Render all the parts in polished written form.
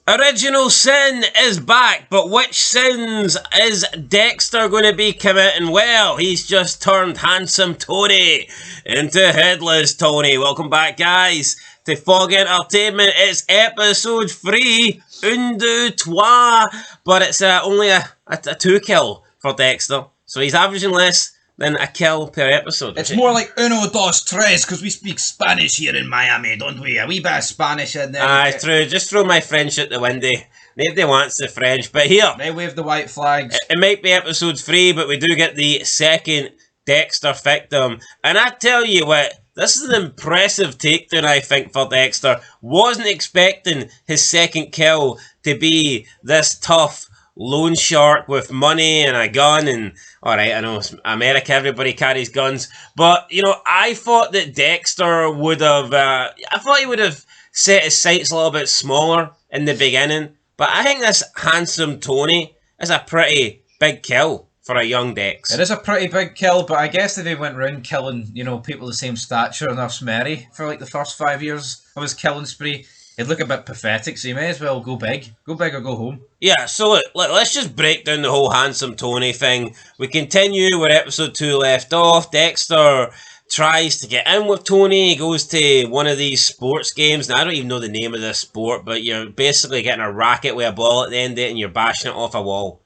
Original Sin is back, but which sins is Dexter going to be committing? Well, he's just turned Handsome Tony into Headless Tony. Welcome back, guys, to Fog Entertainment. It's episode 3, un, deux, trois, but it's only a 2 kill for Dexter, so he's averaging less than a kill per episode. It's more like uno, dos, tres, because we speak Spanish here in Miami, don't we? A wee bit of Spanish in there. Aye, true. Just throw my French out the window. Nobody wants the French, but here... They wave the white flags. It might be episode 3, but we do get the second Dexter victim. And I tell you what, this is an impressive takedown, I think, for Dexter. Wasn't expecting his second kill to be this tough loan shark with money and a gun. And alright, I know it's America, everybody carries guns, but you know, I thought that Dexter would have he would have set his sights a little bit smaller in the beginning, but I think this Handsome Tony is a pretty big kill for a young Dex. It is a pretty big kill, but I guess if he went round killing, you know, people the same stature and Nurse Mary for like the first 5 years of his killing spree, he'd look a bit pathetic, so you may as well go big. Go big or go home. Yeah, so look, let's just break down the whole Handsome Tony thing. We continue where episode 2 left off. Dexter tries to get in with Tony. He goes to one of these sports games. Now, I don't even know the name of this sport, but you're basically getting a racket with a ball at the end of it and you're bashing it off a wall.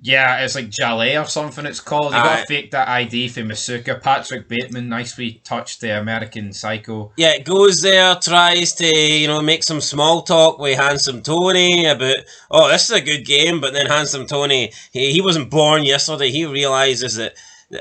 Yeah, it's like Jalais or something it's called. You gotta fake that ID for Masuka. Patrick Bateman, nice wee touch, the American Psycho. Yeah, goes there, tries to, you know, make some small talk with Handsome Tony about, oh, this is a good game, but then Handsome Tony, he wasn't born yesterday. He realises that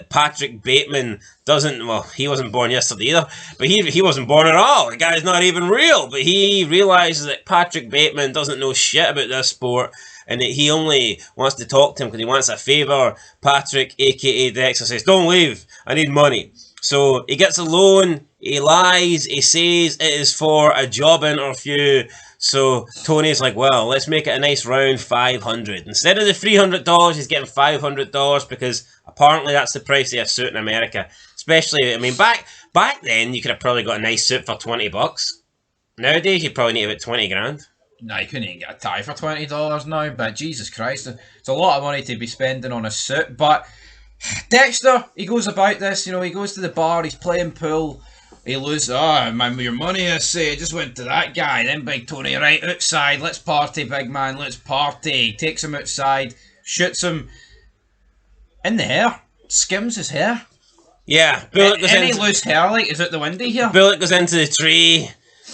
Patrick Bateman doesn't, well, he wasn't born yesterday either, but he wasn't born at all. The guy's not even real, but he realises that Patrick Bateman doesn't know shit about this sport, and that he only wants to talk to him because he wants a favour. Patrick, aka Dexter, says, don't leave, I need money. So he gets a loan, he lies, he says it is for a job interview. So Tony's like, well, let's make it a nice round $500. Instead of the $300, he's getting $500 because apparently that's the price of a suit in America. Especially, I mean, back then you could have probably got a nice suit for $20. Nowadays you probably need about 20 grand. No, you couldn't even get a tie for $20 now, but Jesus Christ, it's a lot of money to be spending on a suit. But Dexter, he goes about this, you know, he goes to the bar, he's playing pool, he loses, your money, I say, I just went to that guy, then Big Tony, right, outside, let's party, big man, let's party. Takes him outside, shoots him in the hair, skims his hair. Yeah, bullet goes any loose hair, like, is out the window here? Bullet goes into the tree.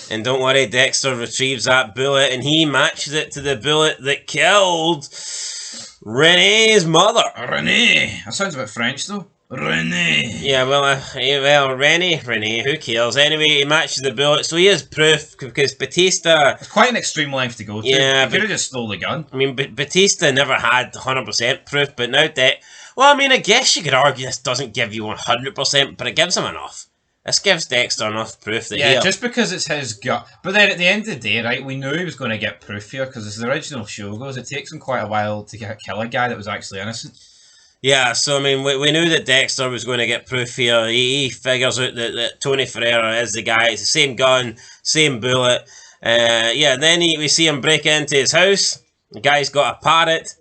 And don't worry, Dexter retrieves that bullet and he matches it to the bullet that killed Renee's mother. Renee. That sounds a bit French though. Renee. Yeah, well, Renee, who cares? Anyway, he matches the bullet, so he has proof because Batista... It's quite an extreme length to go to. Yeah, he could have just stole the gun. I mean, Batista never had 100% proof, but now well, I mean, I guess you could argue this doesn't give you 100%, but it gives him enough. This gives Dexter enough proof that just because it's his gut. But then at the end of the day, right, we knew he was going to get proof here because as the original show goes, it takes him quite a while to kill a guy that was actually innocent. Yeah, so I mean, we knew that Dexter was going to get proof here. He figures out that Tony Ferreira is the guy. It's the same gun, same bullet. Then we see him break into his house. The guy's got a parrot.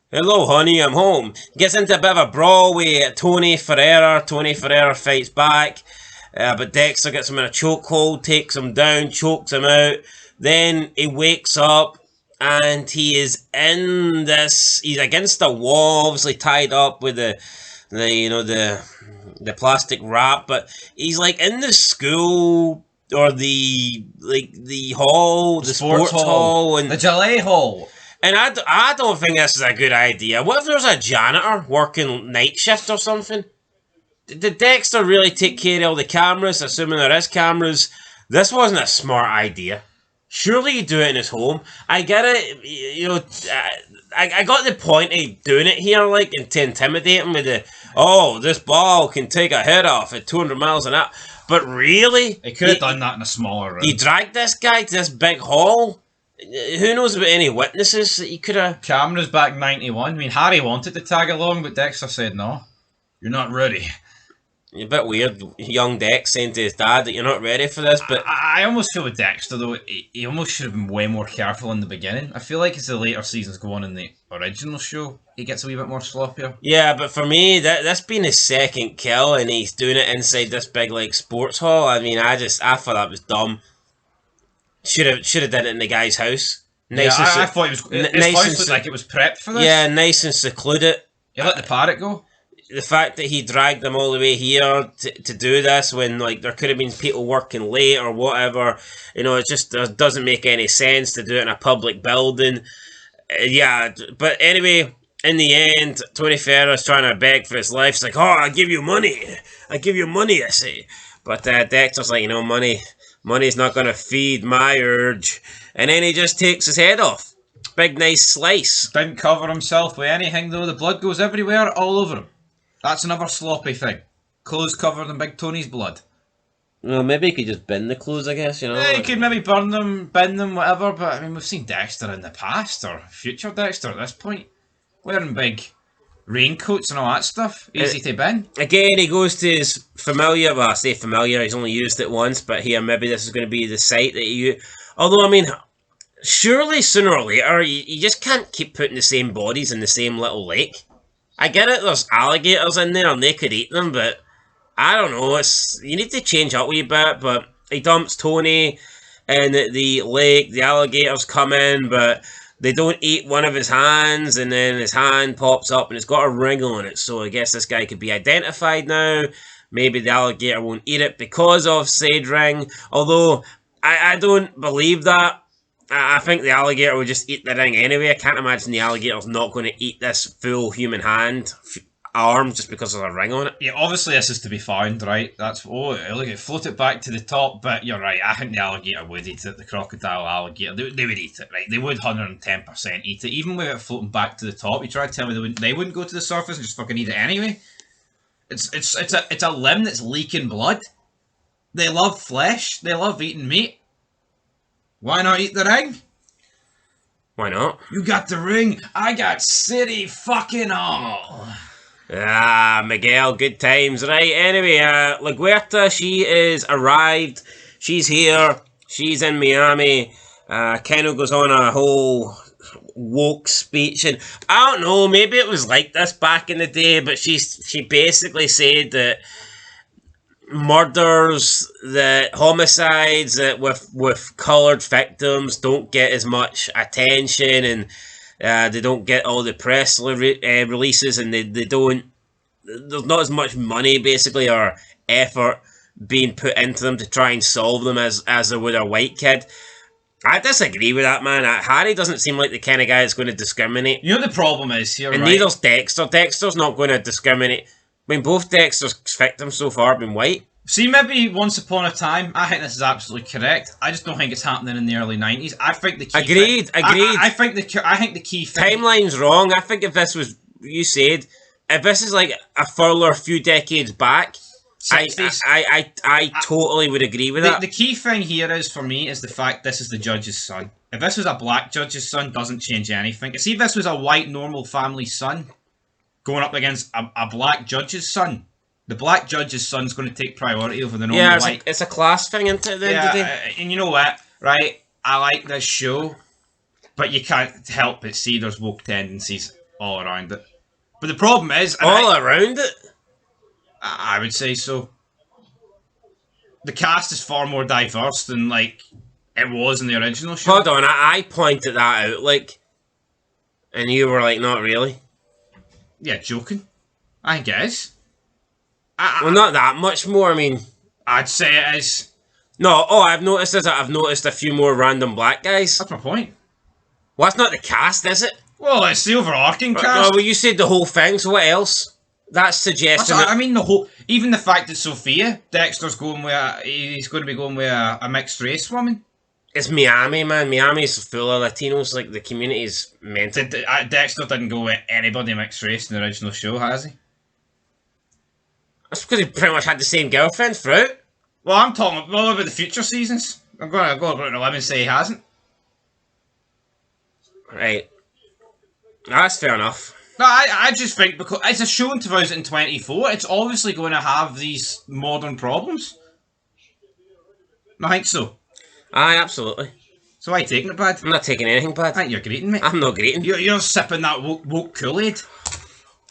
Hello, honey, I'm home. Gets into a bit of a brawl with Tony Ferreira. Tony Ferreira fights back. But Dexter gets him in a chokehold, takes him down, chokes him out. Then he wakes up and he is in this. He's against a wall, obviously tied up with the plastic wrap. But he's like in the school or the hall, the sports hall, and the Jalais hall. And I don't think this is a good idea. What if there's a janitor working night shift or something? Did Dexter really take care of all the cameras, assuming there is cameras? This wasn't a smart idea. Surely you do it in his home. I get it, you know, I got the point of doing it here, like, and to intimidate him with this ball can take a head off at 200 miles an hour. But really? He could have done that in a smaller room. He dragged this guy to this big hall. Who knows about any witnesses that he could have... Cameras back 91. I mean, Harry wanted to tag along, but Dexter said no. You're not ready. A bit weird, young Dex saying to his dad that you're not ready for this, but I almost feel with Dexter though, he almost should have been way more careful in the beginning. I feel like as the later seasons go on in the original show, he gets a wee bit more sloppier. yeah, but for me, that's been his second kill, and he's doing it inside this big like sports hall. I mean, I thought that was dumb. Should have done it in the guy's house. Nice. Yeah, I thought his house looked like it was prepped for this. Yeah, nice and secluded. He let the parrot go. The fact that he dragged them all the way here to do this when like there could have been people working late or whatever, it just doesn't make any sense to do it in a public building. Yeah, but anyway, in the end, Tony Ferris trying to beg for his life. He's like, "Oh, I give you money, I say." But Dexter's like, money's not gonna feed my urge, and then he just takes his head off. Big nice slice. Didn't cover himself with anything though. The blood goes everywhere, all over him. That's another sloppy thing. Clothes covered in Big Tony's blood. Well, maybe he could just bin the clothes, I guess, Yeah, he could maybe burn them, bin them, whatever, but I mean, we've seen Dexter in the past, or future Dexter at this point, wearing big raincoats and all that stuff. Easy to bin. Again, he goes to his familiar, well, I say familiar, he's only used it once, but here, maybe this is going to be the site that he used. Although, I mean, surely sooner or later, you just can't keep putting the same bodies in the same little lake. I get it, there's alligators in there and they could eat them, but I don't know, you need to change up a wee bit. But he dumps Tony in the lake, the alligators come in, but they don't eat one of his hands, and then his hand pops up and it's got a ring on it, so I guess this guy could be identified now. Maybe the alligator won't eat it because of said ring, although I don't believe that. I think the alligator will just eat the ring anyway. I can't imagine the alligator's not going to eat this full human arm just because there's a ring on it. Yeah, obviously this is to be found, right? Look, it float it back to the top, but you're right. I think the alligator would eat it. The crocodile alligator, they would eat it, right? They would 110% eat it, even with it floating back to the top. You try to tell me they wouldn't go to the surface and just fucking eat it anyway? It's a limb that's leaking blood. They love flesh. They love eating meat. Why not eat the ring? Why not? You got the ring. I got City fucking Hall. Ah, Miguel, good times. Right, anyway, LaGuerta, she is arrived. She's here. She's in Miami. Keno goes on a whole woke speech, and I don't know, maybe it was like this back in the day, but she basically said that murders, that homicides that with coloured victims don't get as much attention, and they don't get all the press releases, and they don't, there's not as much money basically or effort being put into them to try and solve them as there would a white kid. I disagree with that, man. Harry doesn't seem like the kind of guy that's going to discriminate. You know the problem is here, and right? Neither's Dexter. Dexter's not going to discriminate. I mean, both Dexter's victims so far have been white. See, maybe once upon a time, I think this is absolutely correct. I just don't think it's happening in the early 90s. I think the key Agreed. I think the key thing... Timeline's wrong. I think if this was, you said, if this is like a further few decades back, I totally would agree with that. The key thing here is, for me, is the fact this is the judge's son. If this was a black judge's son, doesn't change anything. See, if this was a white, normal family son going up against a black judge's son, the black judge's son's going to take priority over the normal white. It's a class thing, isn't it, at the end of the day? And you know what, right? I like this show, but you can't help but see there's woke tendencies all around it. But the problem is... around it? I would say so. The cast is far more diverse than, like, it was in the original show. Hold on, I pointed that out, like, and you were like, not really? Yeah, joking. I think it is. Well, not that much more, I mean... I'd say it is. No, all I've noticed is that I've noticed a few more random black guys. That's my point. Well, that's not the cast, is it? Well, it's the overarching cast. No, well, you said the whole thing, so what else? That's suggesting... I mean, even the fact that Sophia, Dexter's going with he's going to be going with a mixed race woman. It's Miami, man. Miami's full of Latinos, like, the community's mental. Dexter didn't go with anybody mixed race in the original show, has he? That's because he pretty much had the same girlfriend throughout. Well, I'm talking about the future seasons. I'm going to go about 11 and say he hasn't. Right. That's fair enough. No, I just think because it's a show in 2024, it's obviously going to have these modern problems. I think so. Aye, absolutely. So why are you taking it bad? I'm not taking anything bad. I think you're greeting me. I'm not greeting. You're sipping that woke Kool-Aid.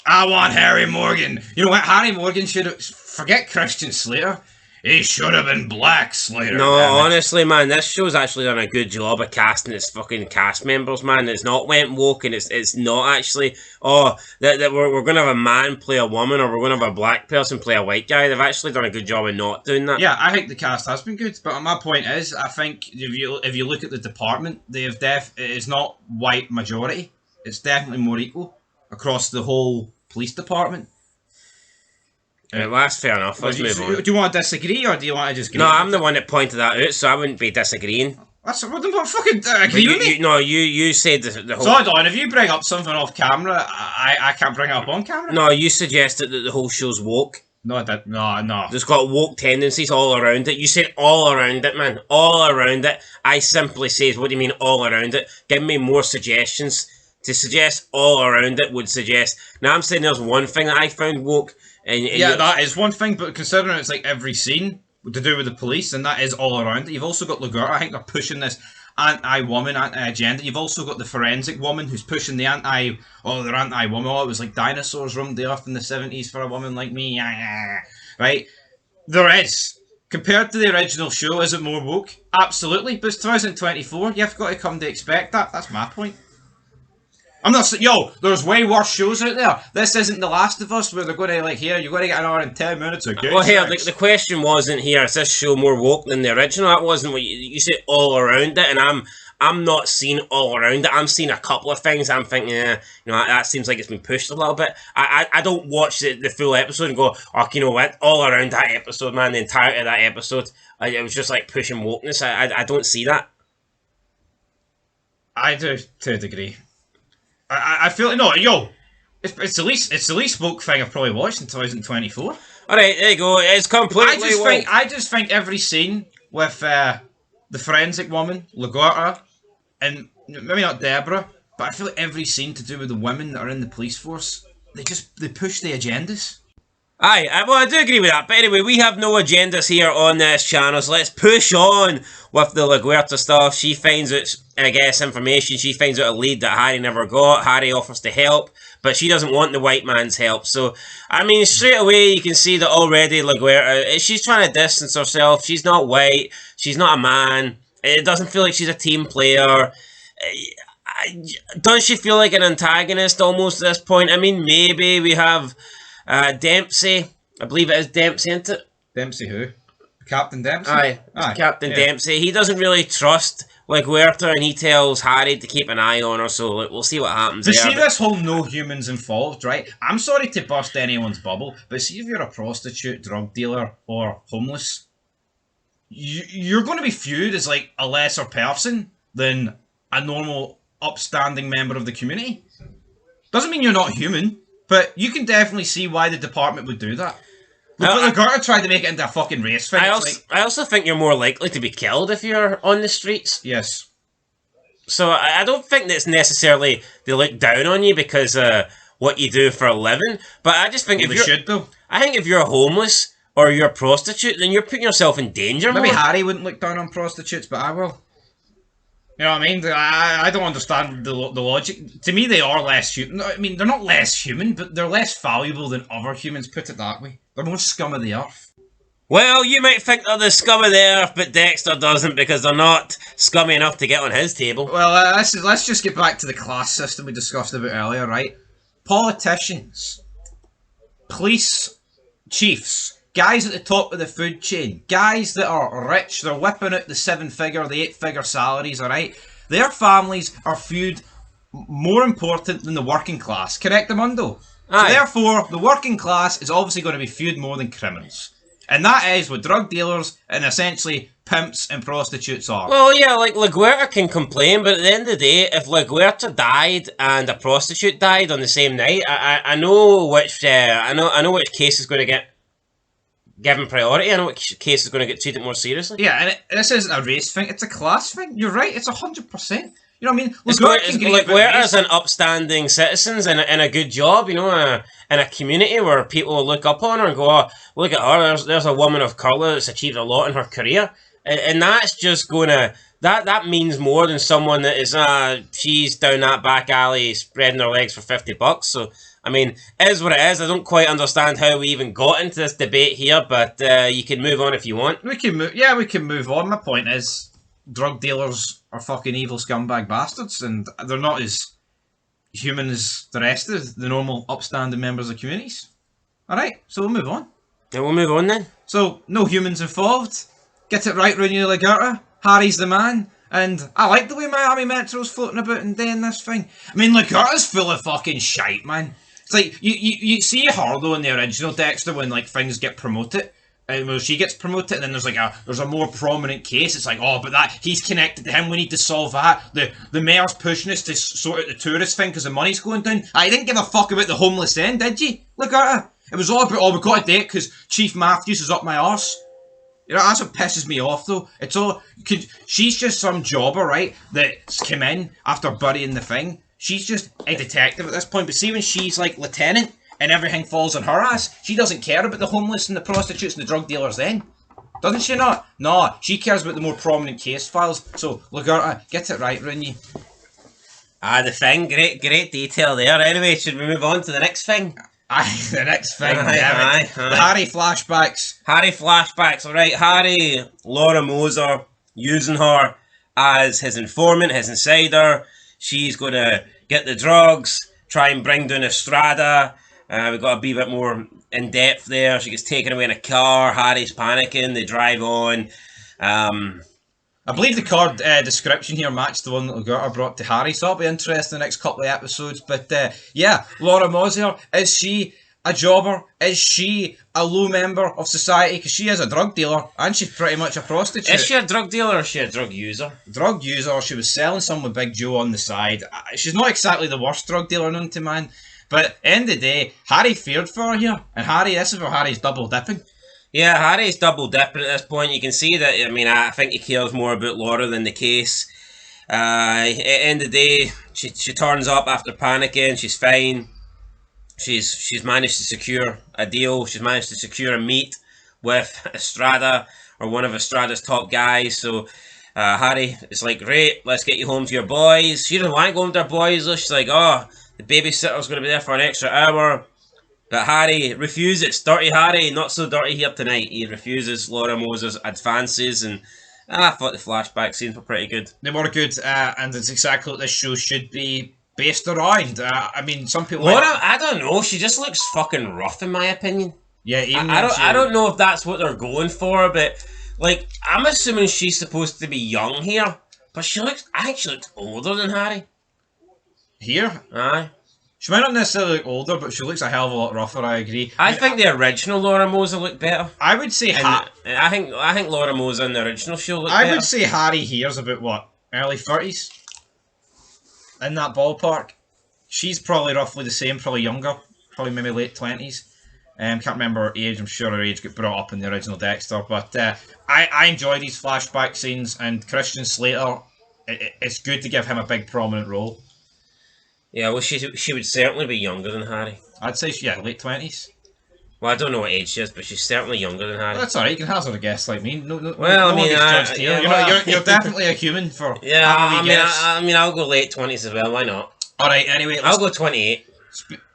I want Harry Morgan. You know what? Harry Morgan should have... Forget Christian Slater. He should have been Black Slater. No, honestly, man, this show's actually done a good job of casting its fucking cast members, man. It's not went woke, and it's not actually, that we're going to have a man play a woman, or we're going to have a black person play a white guy. They've actually done a good job of not doing that. Yeah, I think the cast has been good, but my point is, I think if you look at the department, it's not white majority. It's definitely more equal across the whole police department. Well, that's fair enough. Let's move on. Do you want to disagree, or do you want to just agree? No, I'm the one that pointed that out, so I wouldn't be disagreeing. That's what fucking agree with me. You said the whole... So hold on, if you bring up something off camera, I can't bring it up on camera? No, you suggested that the whole show's woke. No, I didn't. No. There's got woke tendencies all around it. You said all around it, man. All around it. I simply said, what do you mean all around it? Give me more suggestions. To suggest all around it would suggest... Now, I'm saying there's one thing that I found woke... And yeah, that is one thing, but considering it's like every scene to do with the police, and that is all around it. You've also got Lagarta. I think they're pushing this anti-woman, anti-agenda. You've also got the forensic woman who's pushing the anti-woman. Oh, it was like dinosaurs roamed the earth in the 70s for a woman like me. Right? There is. Compared to the original show, is it more woke? Absolutely. But it's 2024. You've got to come to expect that. That's my point. I'm not saying, there's way worse shows out there. This isn't The Last of Us where they're going to, like, here, you're going to get an hour and 10 minutes of good. Well, here, the question wasn't here, is this show more woke than the original? That wasn't what you said all around it, and I'm not seeing all around it. I'm seeing a couple of things. I'm thinking, that seems like it's been pushed a little bit. I don't watch the full episode and go, you know what, all around that episode, man, the entirety of that episode, it was just like pushing wokeness. I don't see that. I do, to a degree. I feel it's the least woke thing I've probably watched in 2024. All right, there you go. It's completely woke. I just think every scene with the forensic woman, Lagarta, and maybe not Deborah, but I feel like every scene to do with the women that are in the police force, they push the agendas. Aye, well, I do agree with that. But anyway, we have no agendas here on this channel, so let's push on with the LaGuerta stuff. She finds out, I guess, information. She finds out a lead that Harry never got. Harry offers to help, but she doesn't want the white man's help. So, I mean, straight away, you can see that already LaGuerta, she's trying to distance herself. She's not white. She's not a man. It doesn't feel like she's a team player. Does she feel like an antagonist almost at this point? I mean, maybe we have... Dempsey, I believe it is Dempsey, isn't it? Dempsey who? Captain Dempsey? Aye. Captain Dempsey. He doesn't really trust LaGuerta, and he tells Harry to keep an eye on her, so we'll see what happens there. See this whole no humans involved, right? I'm sorry to burst anyone's bubble, but see if you're a prostitute, drug dealer, or homeless, you're going to be viewed as like a lesser person than a normal, upstanding member of the community. Doesn't mean you're not human. But you can definitely see why the department would do that. But LaGuerta tried to make it into a fucking race thing. I also think you're more likely to be killed if you're on the streets. Yes. So I don't think that's necessarily they look down on you because what you do for a living. But I just think I think if you're homeless or you're a prostitute, then you're putting yourself in danger. Maybe Harry wouldn't look down on prostitutes, but I will. You know what I mean? I don't understand the logic. To me, they are less human. I mean, they're not less human, but they're less valuable than other humans, put it that way. They're more scum of the earth. Well, you might think they're the scum of the earth, but Dexter doesn't because they're not scummy enough to get on his table. Well, let's just get back to the class system we discussed about earlier, right? Politicians, police chiefs, guys at the top of the food chain, guys that are rich, they're whipping out the 7-figure, the 8-figure salaries, alright? Their families are viewed more important than the working class, correct, Amundo? So therefore, the working class is obviously going to be viewed more than criminals. And that is what drug dealers and essentially pimps and prostitutes are. Well, yeah, like LaGuerta can complain, but at the end of the day, if LaGuerta died and a prostitute died on the same night, I know which which case is going to get given priority. I know which case is going to get treated more seriously. Yeah, and this isn't a race thing; it's a class thing. You're right; it's 100%. You know what I mean? It's like Werther's an upstanding citizens in a good job, you know, in a community where people look up on her and go, oh, look at her, there's a woman of colour that's achieved a lot in her career. And that's just gonna, that means more than someone that is, she's down that back alley spreading her legs for $50. So, I mean, it is what it is. I don't quite understand how we even got into this debate here, but you can move on if you want. We can move on. My point is, drug dealers are fucking evil scumbag bastards, and they're not as human as the rest of the normal upstanding members of communities. Alright, so we'll move on. Yeah, we'll move on then. So, no humans involved. Get it right, Rooney Lagarta. Harry's the man. And I like the way Miami Metro's floating about and doing this thing. I mean, Lagarta's full of fucking shite, man. It's like, you see her, though, in the original Dexter, when, like, things get promoted. And when she gets promoted, and then there's a more prominent case. It's like, oh, but that he's connected to him. We need to solve that. The mayor's pushing us to sort out the tourist thing because the money's going down. I didn't give a fuck about the homeless then, did you? Lagarta. It was all about, oh, we got a date because Chief Matthews is up my arse. You know, that's what pisses me off, though. It's all... She's just some jobber, right, that's come in after burying the thing. She's just a detective at this point. But see, when she's, like, lieutenant and everything falls on her ass, she doesn't care about the homeless and the prostitutes and the drug dealers then. Doesn't she not? No, she cares about the more prominent case files. So, Lagarta, get it right, Rooney. The thing. Great detail there. Anyway, should we move on to the next thing? Aye, the next thing, aye. The Harry flashbacks. Harry flashbacks, alright. Harry, Laura Moser, using her as his informant, his insider. She's going to get the drugs, try and bring down ESTRADA. We've got to be a bit more in depth there. She gets taken away in a car. Harry's panicking. They drive on. I believe the card description here matched the one that Lagarta brought to Harry, so that'll be interesting in the next couple of episodes. But yeah, Laura Moser, is she a jobber? Is she a low member of society? Because she is a drug dealer, and she's pretty much a prostitute. Is she a drug dealer or is she a drug user? Drug user. She was selling some with Big Joe on the side. She's not exactly the worst drug dealer known to man. But end of the day, Harry feared for her here. And Harry, this is where Harry's double dipping. Yeah, Harry's double dipping at this point. You can see that, I mean, I think he cares more about Laura than the case. At the end of the day, she turns up after panicking. She's fine. She's managed to secure a deal. She's managed to secure a meet with ESTRADA, or one of ESTRADA's top guys. So Harry is like, great, let's get you home to your boys. She doesn't want to go home to her boys, though. She's like, oh, the babysitter's going to be there for an extra hour. But Harry refuses. Dirty Harry, not so dirty here tonight. He refuses Laura Moser's advances, and I thought the flashback scenes were pretty good. They were good, and it's exactly what this show should be based around. I mean, some people... Laura, I don't know. She just looks fucking rough, in my opinion. Yeah, I don't know if that's what they're going for, but like, I'm assuming she's supposed to be young here, but I think she looks older than Harry. Here? Aye. She might not necessarily look older, but she looks a hell of a lot rougher, I agree. I think the original Laura Moser looked better. I would say... I think Laura Moser in the original show looked better. I would say Harry here's about, what, early 30s? In that ballpark. She's probably roughly the same, probably younger. Probably maybe late 20s. Can't remember her age. I'm sure her age got brought up in the original Dexter. But I enjoy these flashback scenes, and Christian Slater, it's good to give him a big prominent role. Yeah, well, she would certainly be younger than Harry. I'd say, late 20s. Well, I don't know what age she is, but she's certainly younger than Harry. That's alright, you can hazard a guess like me. Well, I mean, you're definitely a human for yeah, I mean, I'll go late 20s as well, why not? Alright, anyway. I'll go 28.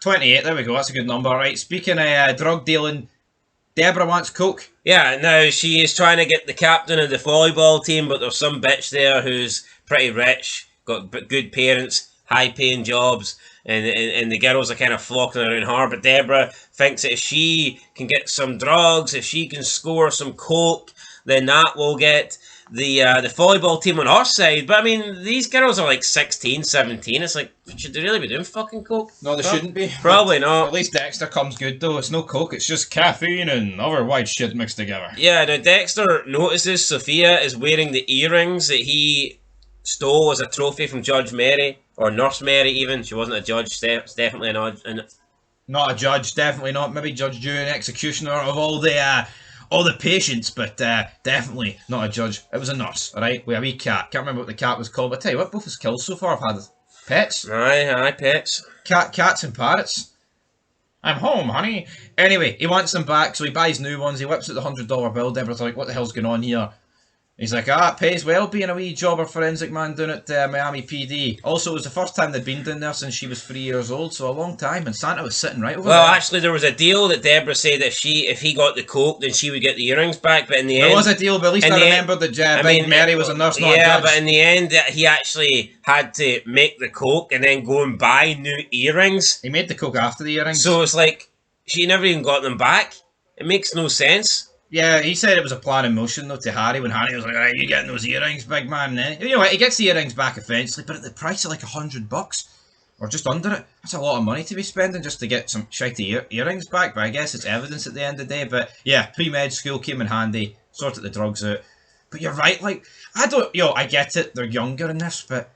28, there we go, that's a good number. Right, speaking of drug dealing, Deborah wants coke. Yeah, now she is trying to get the captain of the volleyball team, but there's some bitch there who's pretty rich, got good parents, high-paying jobs, and the girls are kind of flocking around her. But Deborah thinks that if she can get some drugs, if she can score some coke, then that will get the volleyball team on her side. But I mean, these girls are like 16, 17. It's like, should they really be doing fucking coke? No, they shouldn't be. Probably not. At least Dexter comes good though. It's no coke, it's just caffeine and other white shit mixed together. Yeah, now Dexter notices Sophia is wearing the earrings that he stole as a trophy from Judge Mary, or Nurse Mary even. She wasn't a judge, it's definitely not a judge, definitely not. Not a judge, definitely not. Maybe Judge Jury and Executioner of all the all the patients, but definitely not a judge. It was a nurse, alright, with a wee cat. Can't remember what the cat was called, but I tell you what, both his kills so far have had pets. Aye, pets. Cats and parrots. I'm home, honey. Anyway, he wants them back, so he buys new ones. He whips out the $100 bill. Deborah's like, what the hell's going on here? He's like, it pays well being a wee jobber forensic man down at Miami PD. Also, it was the first time they'd been down there since she was 3 years old, so a long time, and Santa was sitting right over there. Well, actually, there was a deal that Deborah said if he got the coke, then she would get the earrings back, but in the end... There was a deal, but at least I remembered that Big Mary was a nurse, not a judge. Yeah, but in the end, he actually had to make the coke and then go and buy new earrings. He made the coke after the earrings. So it's like, she never even got them back. It makes no sense. Yeah, he said it was a plan in motion, though, to Harry, when Harry was like, alright, you getting those earrings, big man, eh? You know what, he gets the earrings back eventually, but at the price of like $100, or just under it. That's a lot of money to be spending just to get some shitey earrings back, but I guess it's evidence at the end of the day. But yeah, pre-med school came in handy, sorted the drugs out. But you're right, like, I get it, they're younger in this, but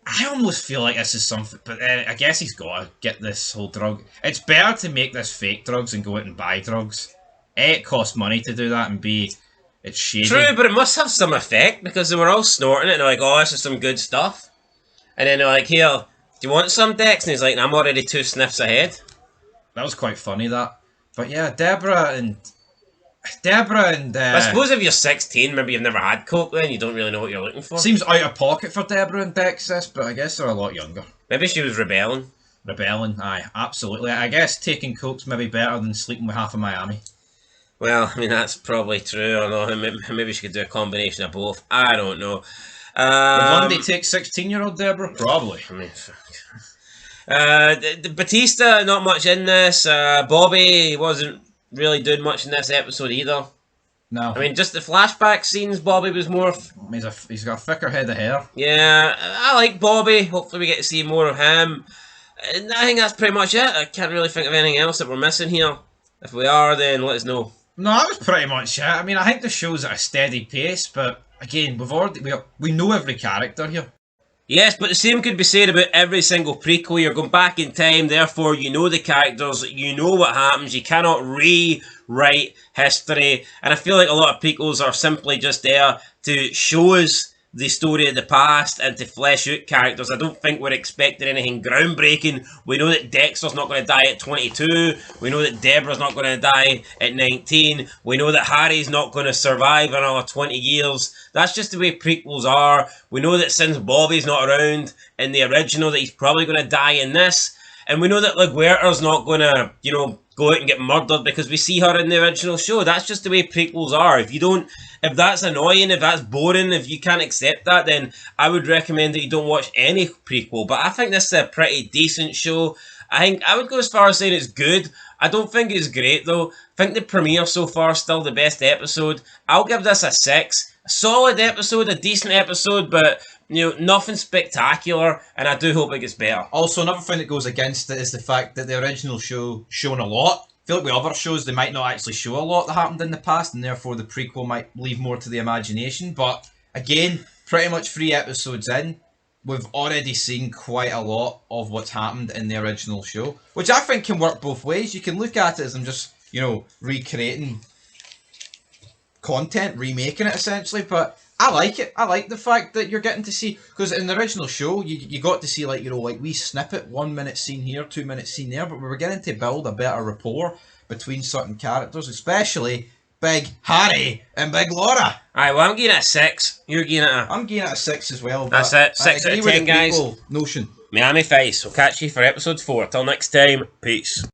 I almost feel like this is something, but I guess he's got to get this whole drug. It's better to make this fake drugs and go out and buy drugs. A, it costs money to do that, and B, it's shady. True, but it must have some effect, because they were all snorting it, and they're like, oh, this is some good stuff. And then they're like, here, do you want some, Dex? And he's like, I'm already 2 sniffs ahead. That was quite funny, that. But yeah, Deborah and... I suppose if you're 16, maybe you've never had coke then, you don't really know what you're looking for. Seems out of pocket for Deborah and Dex, this, but I guess they're a lot younger. Maybe she was rebelling. Rebelling, aye, absolutely. I guess taking coke's maybe better than sleeping with half of Miami. Well, I mean, that's probably true. I don't know. Maybe she could do a combination of both. I don't know. Would one day take 16-year-old Deborah? Probably. I mean, Batista, not much in this. Bobby wasn't really doing much in this episode either. No. I mean, just the flashback scenes, Bobby was more... He's got a thicker head of hair. Yeah, I like Bobby. Hopefully we get to see more of him. And I think that's pretty much it. I can't really think of anything else that we're missing here. If we are, then let us know. No, that was pretty much it. I mean, I think the show's at a steady pace, but again, we know every character here. Yes, but the same could be said about every single prequel. You're going back in time, therefore you know the characters, you know what happens, you cannot rewrite history. And I feel like a lot of prequels are simply just there to show us the story of the past and to flesh out characters. I don't think we're expecting anything groundbreaking. We know that Dexter's not going to die at 22. We know that Deborah's not going to die at 19. We know that Harry's not going to survive another 20 years. That's just the way prequels are. We know that since Bobby's not around in the original, that he's probably going to die in this. And we know that LaGuerta's not going to, go out and get murdered because we see her in the original show. That's just the way prequels are. If that's annoying, if that's boring, if you can't accept that, then I would recommend that you don't watch any prequel. But I think this is a pretty decent show. I would go as far as saying it's good. I don't think it's great though. I think the premiere so far is still the best episode. I'll give this a 6. A solid episode, a decent episode, but nothing spectacular, and I do hope it gets better. Also, another thing that goes against it is the fact that the original show shown a lot. I feel like with other shows, they might not actually show a lot that happened in the past, and therefore the prequel might leave more to the imagination. But again, pretty much 3 episodes in, we've already seen quite a lot of what's happened in the original show, which I think can work both ways. You can look at it as I'm just, recreating content, remaking it essentially, but I like it. I like the fact that you're getting to see, because in the original show you got to see like wee snippet, 1 minute scene here, 2 minute scene there, but we were getting to build a better rapport between certain characters, especially Big Harry and Big Laura. Alright, well I'm giving it a 6. You're giving it I'm giving it a 6 as well. That's it. 6 out of 10, guys. Notion. Miami Vice. We'll catch you for episode 4. Till next time, peace.